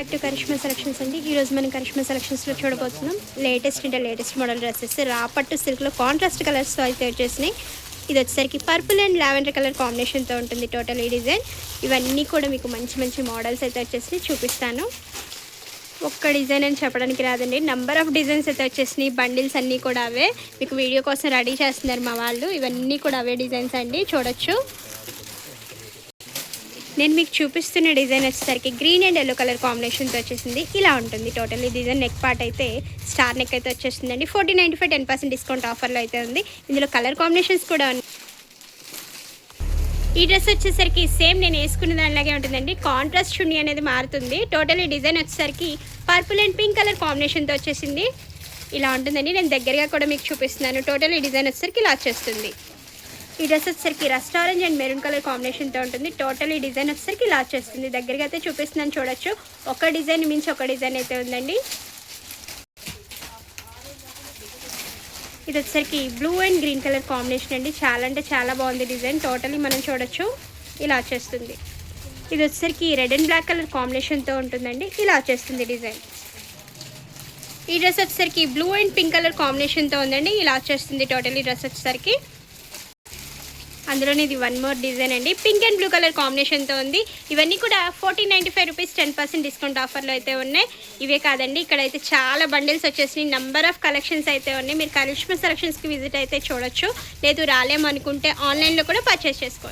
Back to Karishma selections అండి. ఈరోజు మనం కరిష్మా సెలక్షన్స్లో చూడబోతున్నాం లేటెస్ట్ మోడల్ డ్రెస్సెస్ రాపట్టు సిల్క్లో కాంట్రాస్ట్ కలర్స్తో అయితే వచ్చేసినాయి. ఇది వచ్చేసరికి పర్పుల్ అండ్ లావెండర్ కలర్ కాంబినేషన్తో ఉంటుంది టోటల్ ఈ డిజైన్. ఇవన్నీ కూడా మీకు మంచి మంచి మోడల్స్ అయితే వచ్చేసి చూపిస్తాను. ఒక్క డిజైన్ అని చెప్పడానికి రాదండి, నెంబర్ ఆఫ్ డిజైన్స్ అయితే వచ్చేసినాయి. బండిల్స్ అన్నీ కూడా అవే మీకు వీడియో కోసం రెడీ చేస్తున్నారు మా వాళ్ళు. ఇవన్నీ కూడా అవే డిజైన్స్ అండి, చూడొచ్చు. నేను మీకు చూపిస్తున్న డిజైన్ వచ్చేసరికి గ్రీన్ అండ్ ఎల్లో కలర్ కాంబినేషన్తో వచ్చేసింది. ఇలా ఉంటుంది టోటల్ ఈ డిజైన్. నెక్ పార్ట్ అయితే స్టార్ నెక్ అయితే వచ్చేసిందండి. 1495 10% డిస్కౌంట్ ఆఫర్లో అయితే ఉంది. ఇందులో కలర్ కాంబినేషన్స్ కూడా ఉన్నాయి. ఈ డ్రెస్ వచ్చేసరికి సేమ్ నేను వేసుకున్న దానిలాగే ఉంటుందండి. కాంట్రాస్ట్ చున్నీ అనేది మారుతుంది. టోటల్ ఈ డిజైన్ వచ్చేసరికి పర్పుల్ అండ్ పింక్ కలర్ కాంబినేషన్తో వచ్చేసింది. ఇలా ఉంటుందండి. నేను దగ్గరగా కూడా మీకు చూపిస్తున్నాను. టోటల్ ఈ డిజైన్ వచ్చేసరికి ఇలా వచ్చేస్తుంది. ఈ డ్రెస్ వచ్చేసరికి rust orange and maroon colour కాంబినేషన్తో ఉంటుంది. టోటల్ ఈ డిజైన్ వచ్చేసరికి ఇలా వచ్చేస్తుంది. దగ్గరగా అయితే చూపిస్తున్నాను, చూడొచ్చు. ఒక డిజైన్ మించి ఒక డిజైన్ అయితే ఉందండి. ఇది వచ్చేసరికి blue and green colour combination అండి. చాలా అంటే చాలా బాగుంది డిజైన్. టోటలీ మనం చూడొచ్చు, ఇలా వచ్చేస్తుంది. ఇది వచ్చేసరికి రెడ్ అండ్ బ్లాక్ కలర్ కాంబినేషన్తో ఉంటుందండి. ఇలా వచ్చేస్తుంది డిజైన్. ఈ డ్రెస్ వచ్చేసరికి బ్లూ అండ్ పింక్ కలర్ కాంబినేషన్తో ఉందండి. ఇలా వచ్చేస్తుంది టోటల్ ఈ డ్రెస్ వచ్చేసరికి. అందులోనే ఇది వన్ మోర్ డిజైన్ అండి, పింక్ అండ్ బ్లూ కలర్ కాంబినేషన్తో ఉంది. ఇవన్నీ కూడా 1495 రూపీస్ 10% డిస్కౌంట్ ఆఫర్లో అయితే ఉన్నాయి. ఇవే కాదండి, ఇక్కడైతే చాలా బండిల్స్ వచ్చేసినాయి. నెంబర్ ఆఫ్ కలెక్షన్స్ అయితే ఉన్నాయి. మీరు కరిష్మా సెలక్షన్స్కి విజిట్ అయితే చూడొచ్చు. లేదు రాలేమనుకుంటే ఆన్లైన్లో కూడా పర్చేస్ చేసుకోవచ్చు.